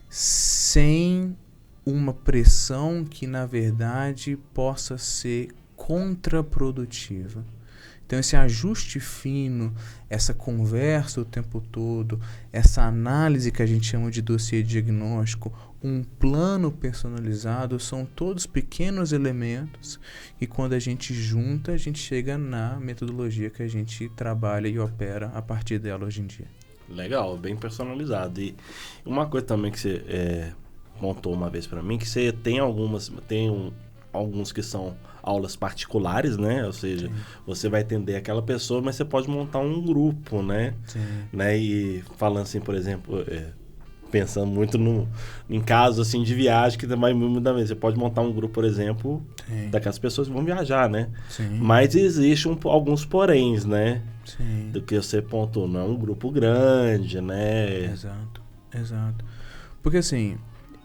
Speaker 2: sem uma pressão que, na verdade, possa ser contraprodutiva. Então, esse ajuste fino, essa conversa o tempo todo, essa análise que a gente chama de dossiê diagnóstico, um plano personalizado, são todos pequenos elementos que, quando a gente junta, a gente chega na metodologia que a gente trabalha e opera a partir dela hoje em dia.
Speaker 1: Legal, bem personalizado. E uma coisa também que você contou uma vez para mim, que você tem alguns que são aulas particulares, né? Ou seja, sim, você vai atender aquela pessoa, mas você pode montar um grupo, né? Sim. Né? E falando assim, por exemplo, pensando muito em casos assim de viagem, que vai mudar mesmo. Você pode montar um grupo, por exemplo, sim, daquelas pessoas que vão viajar, né? Sim. Mas existe alguns poréns, né? Sim. Do que você pontuou, não é um grupo grande, né?
Speaker 2: Exato. Porque assim,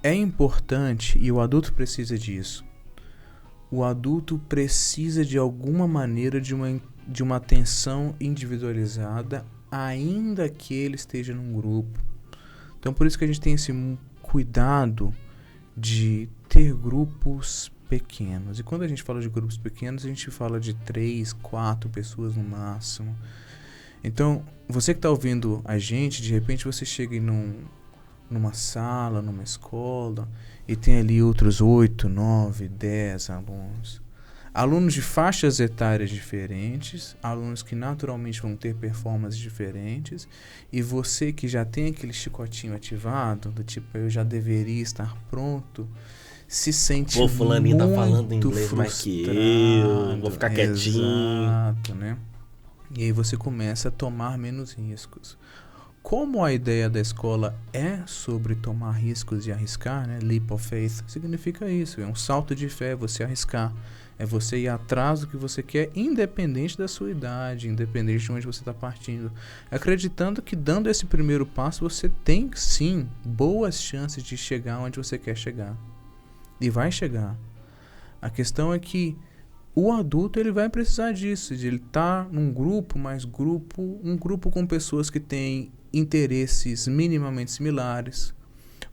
Speaker 2: é importante, e o adulto precisa disso, o adulto precisa de alguma maneira de uma atenção individualizada, ainda que ele esteja num grupo. Então, por isso que a gente tem esse cuidado de ter grupos pequenos. E quando a gente fala de grupos pequenos, a gente fala de 3, 4 pessoas no máximo. Então, você que está ouvindo a gente, de repente você chega numa sala, numa escola, e tem ali outros 8, 9, 10 alunos. Alunos de faixas etárias diferentes, alunos que naturalmente vão ter performances diferentes, e você que já tem aquele chicotinho ativado, do tipo, eu já deveria estar pronto, se sente
Speaker 1: Pô, fulaninho
Speaker 2: muito
Speaker 1: tá falando inglês mais que eu, vou ficar quietinho.
Speaker 2: Exato, né? E aí você começa a tomar menos riscos. Como a ideia da escola é sobre tomar riscos e arriscar, né? Leap of faith significa isso, é um salto de fé, você arriscar. É você ir atrás do que você quer, independente da sua idade, independente de onde você está partindo. Acreditando que dando esse primeiro passo, você tem, sim, boas chances de chegar onde você quer chegar. E vai chegar. A questão é que o adulto ele vai precisar disso, de ele estar num grupo, um grupo com pessoas que têm interesses minimamente similares,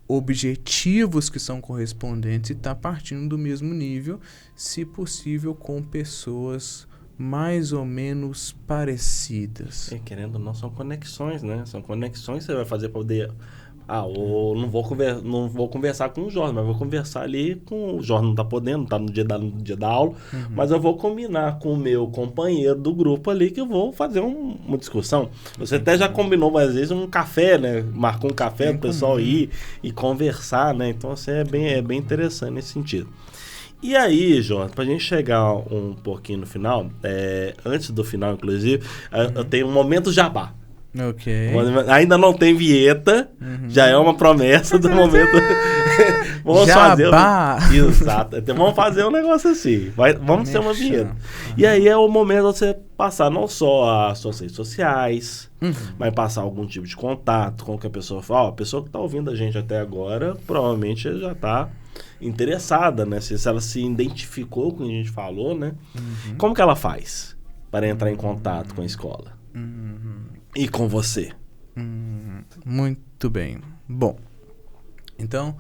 Speaker 2: objetivos que são correspondentes e estar partindo do mesmo nível, se possível com pessoas mais ou menos parecidas.
Speaker 1: Querendo ou não, são conexões, né? São conexões que você vai fazer para poder... ou não vou conversar com o Jorge, mas vou conversar ali com... O Jorge não tá podendo, tá no dia da aula, mas eu vou combinar com o meu companheiro do grupo ali que eu vou fazer uma discussão. Você até já combinou mais vezes um café, né? Marcou um café pro pessoal ir e conversar, né? Então, assim, é bem interessante nesse sentido. E aí, Jorge, pra gente chegar um pouquinho no final, antes do final, inclusive, eu tenho um momento jabá.
Speaker 2: Ok.
Speaker 1: Ainda não tem vinheta, já é uma promessa do momento. Vamos
Speaker 2: Jabá.
Speaker 1: fazer. Exato. Então, vamos fazer um negócio assim. Vamos ter uma vinheta. E aí é o momento de você passar não só as suas redes sociais, mas passar algum tipo de contato com que a pessoa fala. A pessoa que está ouvindo a gente até agora, provavelmente já está interessada, né? Se ela se identificou com o que a gente falou, né? Como que ela faz para entrar em contato com a escola? E com você?
Speaker 2: Muito bem. Bom, então,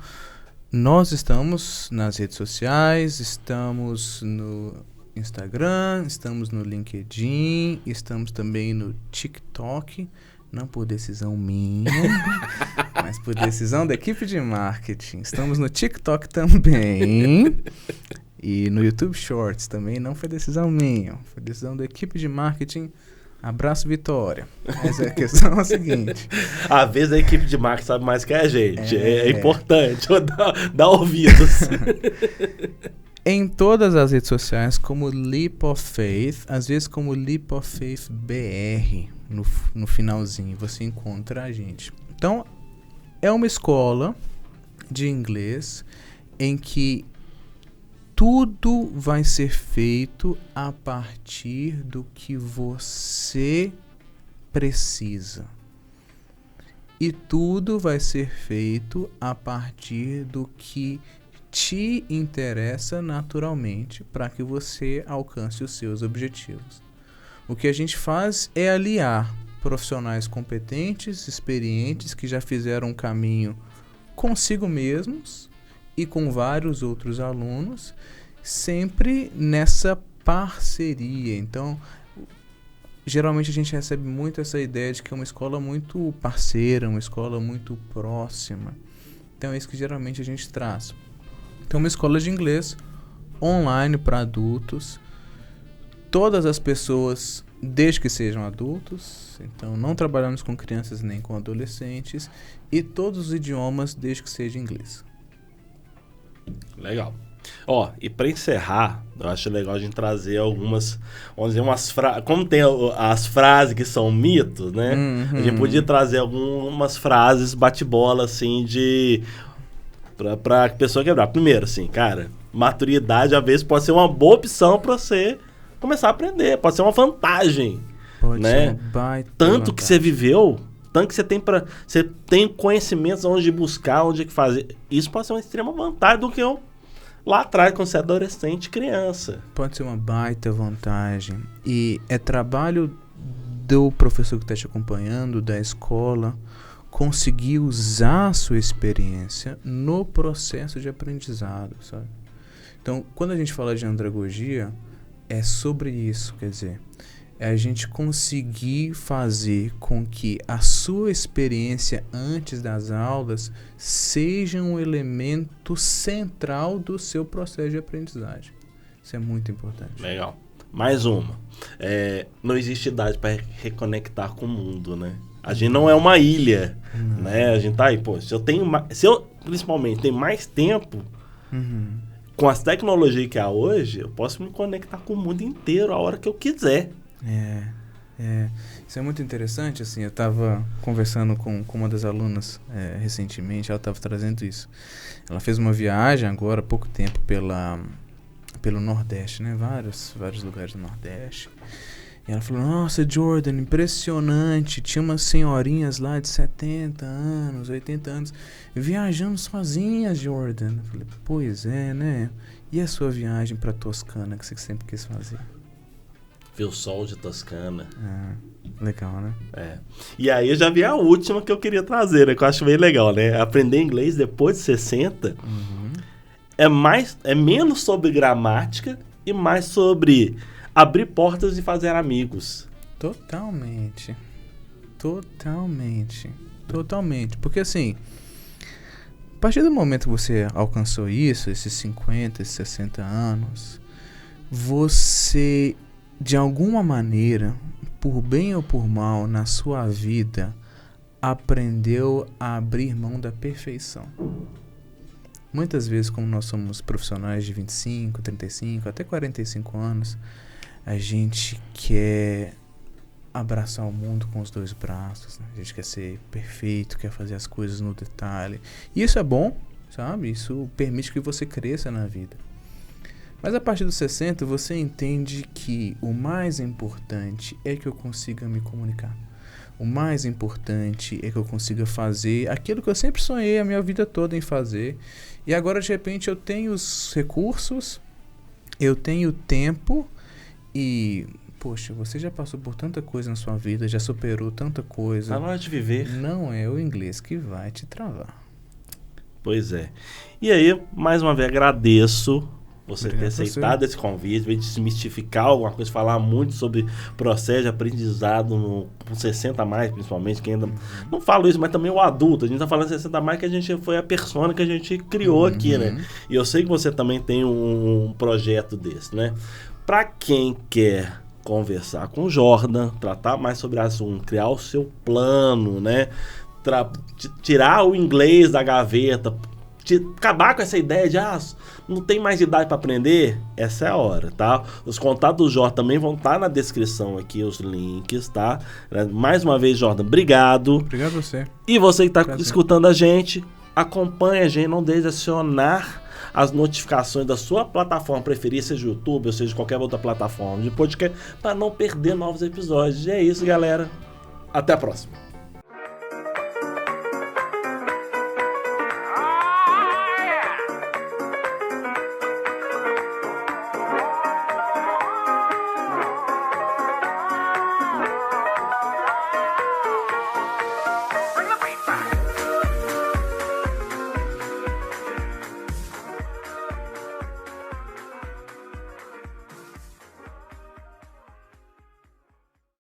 Speaker 2: nós estamos nas redes sociais, estamos no Instagram, estamos no LinkedIn, estamos também no TikTok, não por decisão minha, mas por decisão da equipe de marketing. Estamos no TikTok também. E no YouTube Shorts também não foi decisão minha, foi decisão da equipe de marketing. Abraço, Vitória. Mas a questão é a seguinte.
Speaker 1: Às vezes a equipe de marketing sabe mais que a gente. É importante dar ouvidos.
Speaker 2: Em todas as redes sociais, como Leap of Faith, às vezes como Leap of Faith BR, no finalzinho, você encontra a gente. Então, é uma escola de inglês em que tudo vai ser feito a partir do que você precisa. E tudo vai ser feito a partir do que te interessa naturalmente para que você alcance os seus objetivos. O que a gente faz é aliar profissionais competentes, experientes, que já fizeram um caminho consigo mesmos e com vários outros alunos, sempre nessa parceria. Então, geralmente a gente recebe muito essa ideia de que é uma escola muito parceira, uma escola muito próxima. Então, é isso que geralmente a gente traz. Então, uma escola de inglês online para adultos. Todas as pessoas, desde que sejam adultos. Então, não trabalhamos com crianças nem com adolescentes. E todos os idiomas, desde que seja inglês.
Speaker 1: Legal. E para encerrar, eu acho legal a gente trazer algumas, vamos dizer, umas frases, como tem as frases que são mitos, né? A gente podia trazer algumas frases bate-bola, assim, pra pessoa quebrar. Primeiro, assim, cara, maturidade, às vezes, pode ser uma boa opção para você começar a aprender, pode ser uma vantagem,
Speaker 2: pode
Speaker 1: né?
Speaker 2: ser uma baita
Speaker 1: tanto
Speaker 2: vantagem.
Speaker 1: Que você viveu, tanto que você tem conhecimentos onde buscar, onde fazer. Isso pode ser uma extrema vantagem do que lá atrás, quando você é adolescente, criança.
Speaker 2: Pode ser uma baita vantagem. E é trabalho do professor que está te acompanhando, da escola, conseguir usar a sua experiência no processo de aprendizado, sabe? Então, quando a gente fala de andragogia, é sobre isso, quer dizer, é a gente conseguir fazer com que a sua experiência antes das aulas seja um elemento central do seu processo de aprendizagem. Isso é muito importante.
Speaker 1: Legal. Mais uma. Não existe idade para reconectar com o mundo, né? A gente não é uma ilha, né? A gente tá aí, pô, se eu principalmente tenho mais tempo, com as tecnologias que há hoje, eu posso me conectar com o mundo inteiro a hora que eu quiser.
Speaker 2: Isso é muito interessante, assim, eu estava conversando com uma das alunas recentemente, ela estava trazendo isso. Ela fez uma viagem agora há pouco tempo pelo Nordeste, né? Vários lugares do Nordeste. E ela falou, nossa, Jordan, impressionante. Tinha umas senhorinhas lá de 70 anos, 80 anos, viajando sozinhas, Jordan. Eu falei, pois é, né? E a sua viagem pra Toscana, que você sempre quis fazer?
Speaker 1: Ver o sol de Toscana.
Speaker 2: Legal, né?
Speaker 1: E aí eu já vi a última que eu queria trazer, né? Que eu acho bem legal, né? Aprender inglês depois de 60 é menos sobre gramática e mais sobre abrir portas e fazer amigos.
Speaker 2: Totalmente. Porque assim, a partir do momento que você alcançou isso, esses 50, esses 60 anos, você, de alguma maneira, por bem ou por mal, na sua vida, aprendeu a abrir mão da perfeição. Muitas vezes, como nós somos profissionais de 25, 35, até 45 anos, a gente quer abraçar o mundo com os dois braços, né? A gente quer ser perfeito, quer fazer as coisas no detalhe. E isso é bom, sabe? Isso permite que você cresça na vida. Mas a partir dos 60, você entende que o mais importante é que eu consiga me comunicar. O mais importante é que eu consiga fazer aquilo que eu sempre sonhei a minha vida toda em fazer. E agora, de repente, eu tenho os recursos, eu tenho tempo e... Poxa, você já passou por tanta coisa na sua vida, já superou tanta coisa.
Speaker 1: Tá na hora de viver.
Speaker 2: Não é o inglês que vai te travar.
Speaker 1: Pois é. E aí, mais uma vez, agradeço você
Speaker 2: Obrigado
Speaker 1: ter aceitado esse convite, veio desmistificar alguma coisa, falar muito sobre processo de aprendizado com 60 a mais, principalmente, que ainda não falo isso, mas também o adulto. A gente tá falando 60 a mais que a gente foi a persona que a gente criou aqui, né? E eu sei que você também tem um projeto desse, né? Pra quem quer conversar com o Jordan, tratar mais sobre o assunto, criar o seu plano, né? Tirar o inglês da gaveta, acabar com essa ideia de não tem mais idade para aprender, essa é a hora, tá? Os contatos do Jordan também vão estar na descrição aqui, os links, tá? Mais uma vez, Jordan, obrigado.
Speaker 2: Obrigado a você.
Speaker 1: E você que está escutando a gente, acompanha a gente, não deixe de acionar as notificações da sua plataforma preferida, seja o YouTube ou seja qualquer outra plataforma de podcast, para não perder novos episódios. E é isso, galera. Até a próxima.